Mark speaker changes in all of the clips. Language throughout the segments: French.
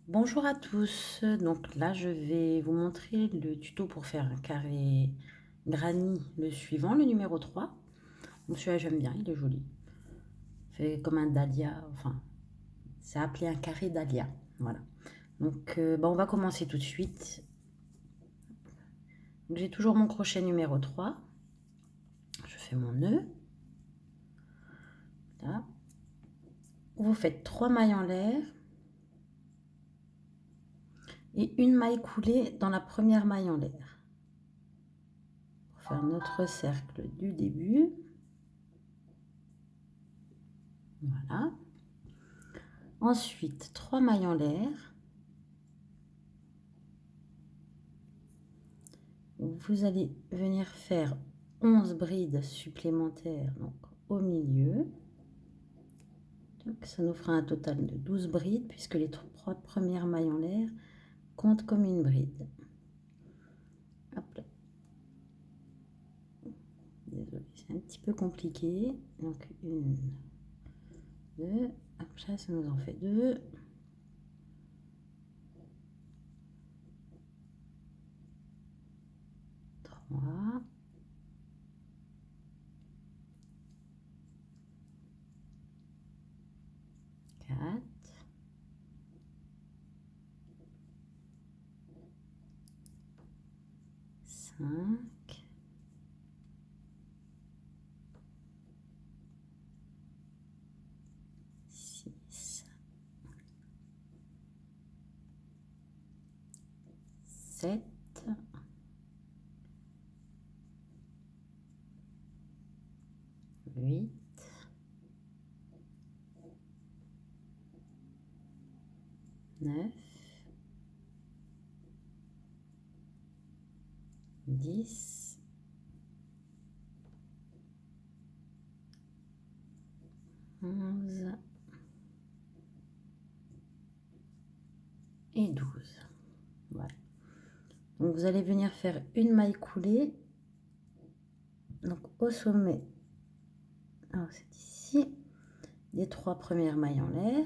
Speaker 1: Bonjour à tous, donc là je vais vous montrer le tuto pour faire un carré granny, le suivant, le numéro 3. Donc celui-là j'aime bien, il est joli. Fait comme un dahlia, enfin c'est appelé un carré dahlia, voilà. Donc on va commencer tout de suite. J'ai toujours mon crochet numéro 3. Je fais mon nœud. Là. Vous faites 3 mailles en l'air et une maille coulée dans la première maille en l'air. Pour faire notre cercle du début. Voilà. Ensuite, 3 mailles en l'air. Vous allez venir faire 11 brides supplémentaires donc au milieu. Donc, ça nous fera un total de 12 brides puisque les 3 premières mailles en l'air comptent comme une bride. Hop là. Désolée, c'est un petit peu compliqué. Donc une, deux, hop là, ça nous en fait deux. Trois. Quatre. 5. 6. 7. 8. 9. 10, 11 et 12. Voilà. Donc vous allez venir faire une maille coulée. Donc au sommet, alors c'est ici, les 3 premières mailles en l'air.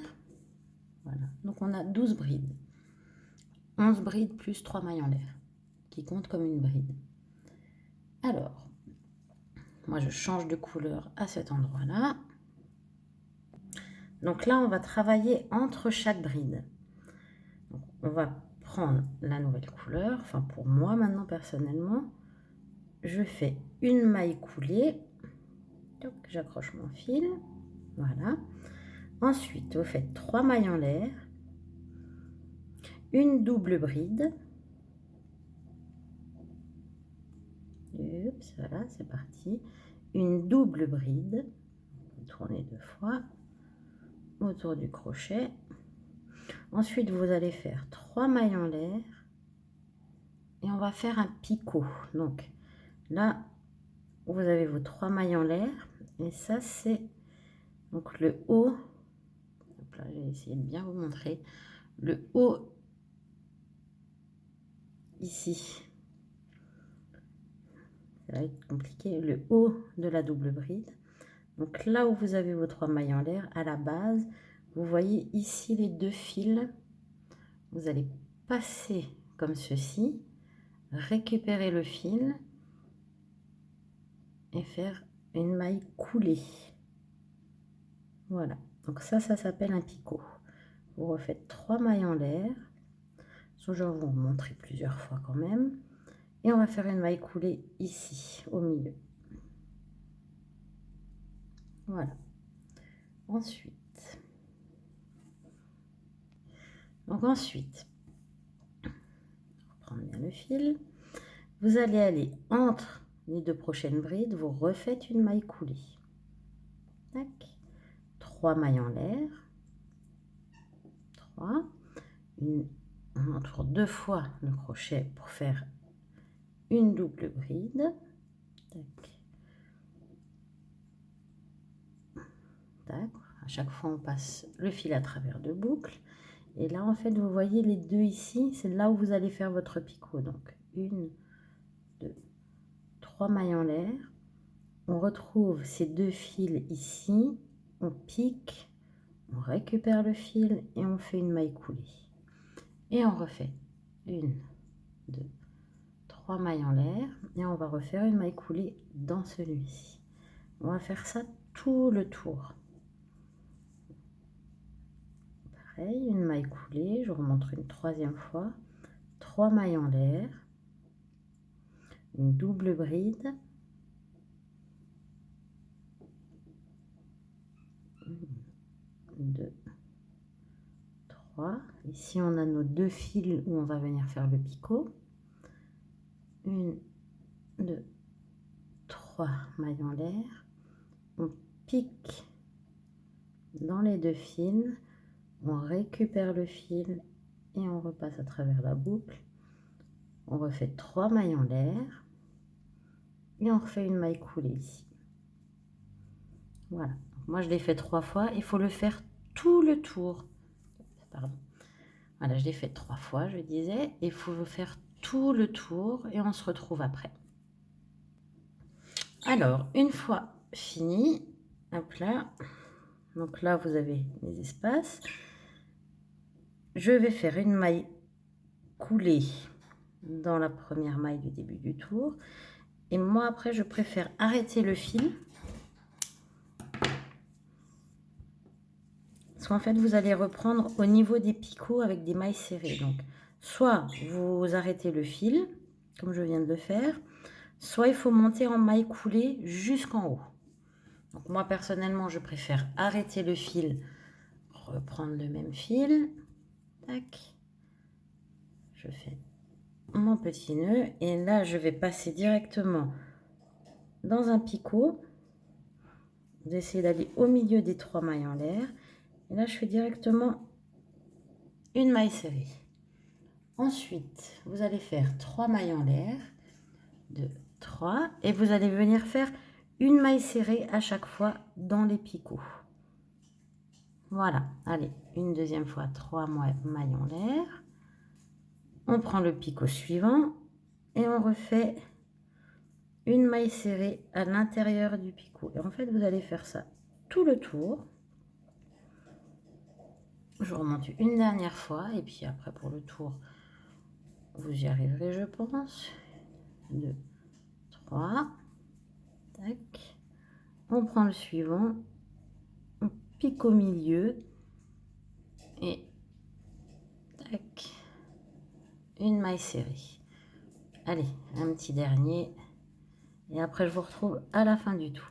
Speaker 1: Voilà. Donc on a 12 brides. 11 brides plus 3 mailles en l'air, qui comptent comme une bride. Alors, moi je change de couleur à cet endroit-là. Donc là, on va travailler entre chaque bride. Donc, on va prendre la nouvelle couleur. Enfin, pour moi, maintenant, personnellement, je fais une maille coulée. Donc, j'accroche mon fil. Voilà. Ensuite, vous faites 3 mailles en l'air. Une double bride. Oups, voilà, c'est parti. Une double bride. Tournez 2 fois autour du crochet. Ensuite, vous allez faire 3 mailles en l'air et on va faire un picot. Donc là, vous avez vos 3 mailles en l'air et ça, c'est donc le haut. Hop là, je vais essayer de bien vous montrer le haut ici. Ça va être compliqué. Le haut de la double bride. Donc là où vous avez vos 3 mailles en l'air, à la base, vous voyez ici les 2 fils. Vous allez passer comme ceci, récupérer le fil et faire une maille coulée. Voilà, donc ça s'appelle un picot. Vous refaites 3 mailles en l'air. Je vais vous montrer plusieurs fois quand même. Et on va faire une maille coulée ici, au milieu. Voilà. Ensuite, prendre bien le fil. Vous allez aller entre les 2 prochaines brides, vous refaites une maille coulée. Tac. 3 mailles en l'air. 3. On entoure 2 fois le crochet pour faire une double bride. Tac. Tac. À chaque fois, on passe le fil à travers 2 boucles. Et là, en fait, vous voyez les 2 ici, c'est là où vous allez faire votre picot. Donc, 1, 2, 3 mailles en l'air. On retrouve ces 2 fils ici. On pique, on récupère le fil et on fait une maille coulée. Et on refait 1, 2, 3 mailles en l'air. Et on va refaire une maille coulée dans celui-ci. On va faire ça tout le tour. Pareil, une maille coulée, je remonte une troisième fois. 3 mailles en l'air. Une double bride. 1, 2, 3. Ici, on a nos 2 fils où on va venir faire le picot. 1, 2, 3 mailles en l'air. On pique dans les 2 fils. On récupère le fil et on repasse à travers la boucle. On refait 3 mailles en l'air. Et on refait une maille coulée ici. Voilà. Moi, je l'ai fait 3 fois. Il faut le faire tout le tour. Pardon. Voilà, je l'ai fait 3 fois, je disais. Il faut le faire tout le tour et on se retrouve après. Alors, une fois fini, hop là. Donc là, vous avez les espaces. Je vais faire une maille coulée dans la première maille du début du tour. Et moi, après, je préfère arrêter le fil. Parce qu'en fait, vous allez reprendre au niveau des picots avec des mailles serrées. Donc, soit vous arrêtez le fil, comme je viens de le faire, soit il faut monter en maille coulée jusqu'en haut. Donc, moi, personnellement, je préfère arrêter le fil, reprendre le même fil. Tac. Je fais mon petit nœud. Et là, je vais passer directement dans un picot. Vous essayez d'aller au milieu des 3 mailles en l'air. Et là, je fais directement une maille serrée. Ensuite, vous allez faire 3 mailles en l'air. 2, 3. Et vous allez venir faire une maille serrée à chaque fois dans les picots. Voilà. Allez, une deuxième fois, 3 mailles en l'air. On prend le picot suivant et on refait une maille serrée à l'intérieur du picot. Et en fait, vous allez faire ça tout le tour. Je remonte une dernière fois et puis après pour le tour, vous y arriverez, je pense. 2, 3. Tac. On prend le suivant. On pique au milieu. Et tac. Une maille serrée. Allez, un petit dernier. Et après, je vous retrouve à la fin du tour.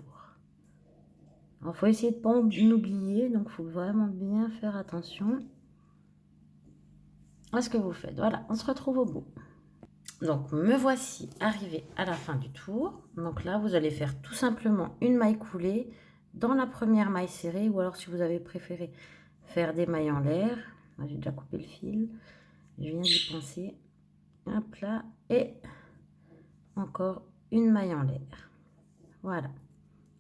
Speaker 1: Il faut essayer de ne pas oublier. Donc, il faut vraiment bien faire attention à ce que vous faites. Voilà, on se retrouve au bout. Donc, me voici arrivé à la fin du tour. Donc là, vous allez faire tout simplement une maille coulée dans la première maille serrée. Ou alors, si vous avez préféré faire des mailles en l'air. J'ai déjà coupé le fil. Je viens d'y penser. Hop là. Et encore une maille en l'air. Voilà.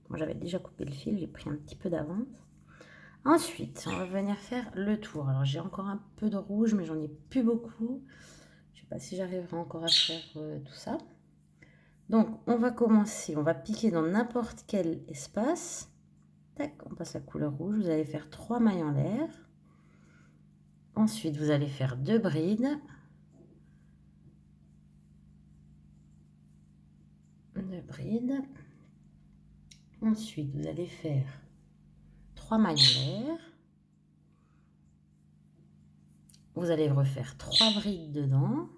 Speaker 1: Moi, j'avais déjà coupé le fil. J'ai pris un petit peu d'avance. Ensuite, on va venir faire le tour. Alors, j'ai encore un peu de rouge, mais j'en ai plus beaucoup. Je ne sais pas si j'arriverai encore à faire tout ça. Donc, on va commencer. On va piquer dans n'importe quel espace. Tac, on passe la couleur rouge. Vous allez faire 3 mailles en l'air. Ensuite, vous allez faire 2 brides. 2 brides. Ensuite, vous allez faire 3 mailles en l'air. Vous allez refaire 3 brides dedans.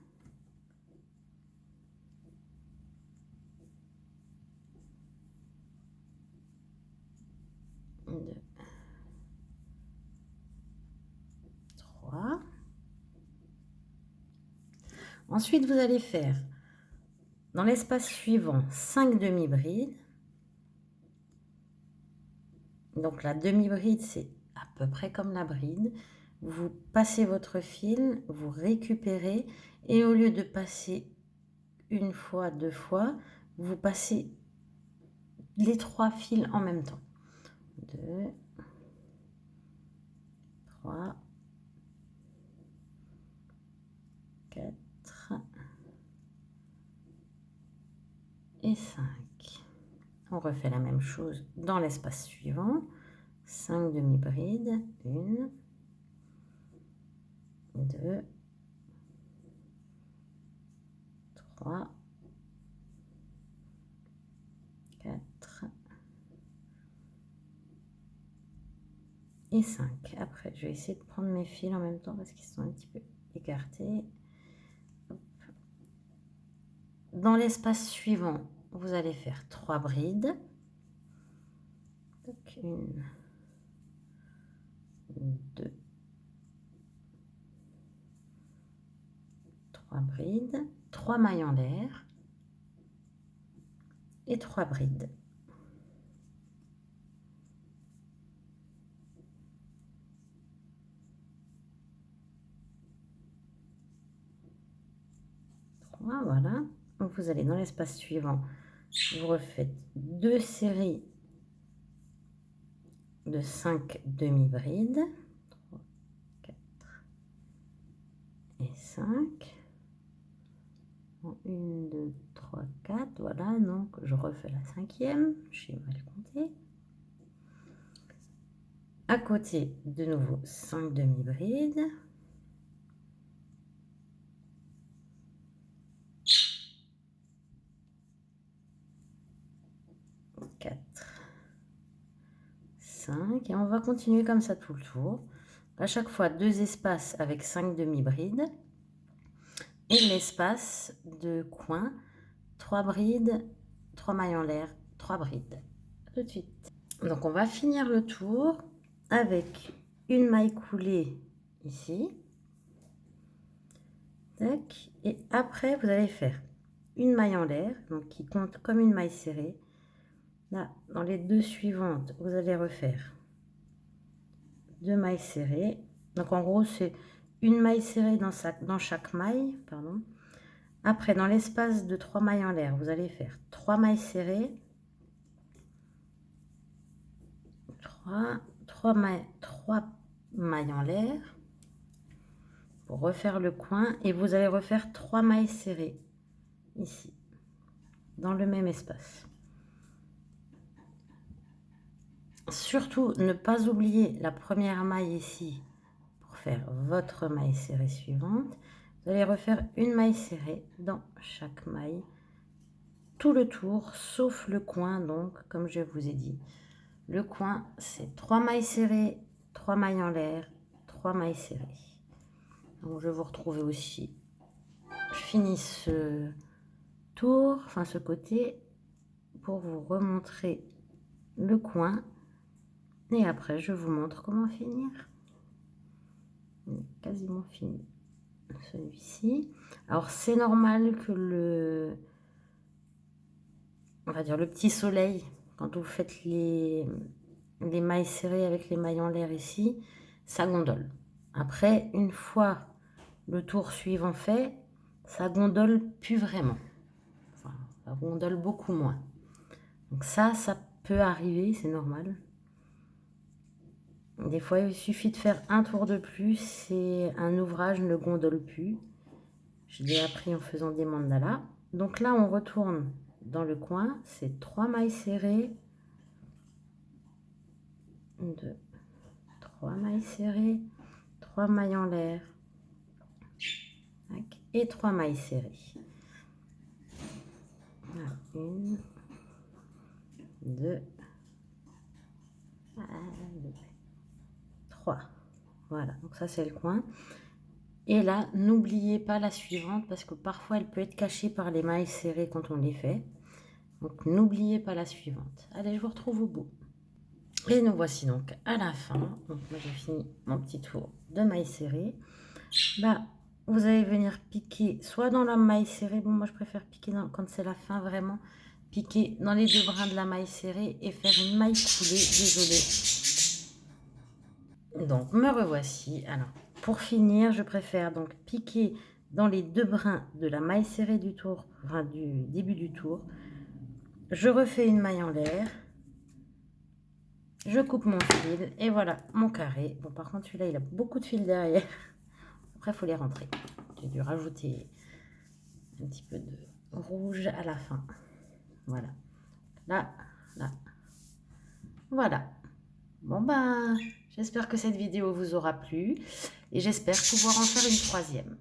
Speaker 1: Deux, 3. Ensuite, vous allez faire dans l'espace suivant 5 demi-brides. Donc la demi-bride, c'est à peu près comme la bride. Vous passez votre fil, vous récupérez et au lieu de passer une fois, 2 fois, vous passez les 3 fils en même temps. 2, 3, 4 et 5. On refait la même chose dans l'espace suivant. 5 demi-brides. 1, 2, 3, 4 et 5. Après, je vais essayer de prendre mes fils en même temps parce qu'ils sont un petit peu écartés. Hop. Dans l'espace suivant, vous allez faire 3 brides. Donc, 1, 2, 3 brides, 3 mailles en l'air et 3 brides. Voilà. Donc vous allez dans l'espace suivant, vous refaites 2 séries de 5 demi-brides, 3, 4 et 5. 1, 2, 3, 4, voilà, donc je refais la 5e, j'ai mal compté. À côté, de nouveau, 5 demi-brides. 4, 5, et on va continuer comme ça tout le tour. À chaque fois, 2 espaces avec 5 demi-brides. Et l'espace de coin, 3 brides, 3 mailles en l'air, 3 brides. A tout de suite. Donc on va finir le tour avec une maille coulée ici. Tac. Et après, vous allez faire une maille en l'air, donc qui compte comme une maille serrée. Là, dans les 2 suivantes, vous allez refaire 2 mailles serrées. Donc en gros, c'est une maille serrée dans chaque maille. Pardon. Après, dans l'espace de 3 mailles en l'air, vous allez faire 3 mailles serrées. 3 mailles en l'air pour refaire le coin, et vous allez refaire 3 mailles serrées ici, dans le même espace. Surtout, ne pas oublier la première maille ici pour faire votre maille serrée suivante. Vous allez refaire une maille serrée dans chaque maille, tout le tour, sauf le coin. Donc, comme je vous ai dit, le coin, c'est 3 mailles serrées, 3 mailles en l'air, 3 mailles serrées. Donc, je vais vous retrouver aussi. Je finis ce tour, enfin ce côté, pour vous remontrer le coin. Et après, je vous montre comment finir. On est quasiment fini. Celui-ci. Alors, c'est normal que on va dire le petit soleil, quand vous faites les mailles serrées avec les mailles en l'air ici, ça gondole. Après, une fois le tour suivant fait, ça gondole plus vraiment. Enfin, ça gondole beaucoup moins. Donc ça peut arriver, c'est normal. Des fois, il suffit de faire un tour de plus et un ouvrage ne gondole plus. Je l'ai appris en faisant des mandalas. Donc là, on retourne dans le coin. C'est 3 mailles serrées. 2, 3 mailles serrées. 3 mailles en l'air. Et 3 mailles serrées. Voilà, 1, 2, 3. Voilà, donc ça c'est le coin. Et là, n'oubliez pas la suivante parce que parfois elle peut être cachée par les mailles serrées quand on les fait. Donc n'oubliez pas la suivante. Allez, je vous retrouve au bout. Et nous voici donc à la fin. Donc moi j'ai fini mon petit tour de mailles serrées. Là, vous allez venir piquer soit dans la maille serrée. Bon, moi je préfère piquer quand c'est la fin vraiment. Piquer dans les 2 brins de la maille serrée et faire une maille coulée. Désolée. Donc me revoici. Alors pour finir, je préfère donc piquer dans les 2 brins de la maille serrée du tour, enfin du début du tour. Je refais une maille en l'air. Je coupe mon fil et voilà mon carré. Bon, par contre, celui-là, il a beaucoup de fil derrière. Après, il faut les rentrer. J'ai dû rajouter un petit peu de rouge à la fin. Voilà. Là, là. Voilà. Bon, ben, j'espère que cette vidéo vous aura plu et j'espère pouvoir en faire une 3e.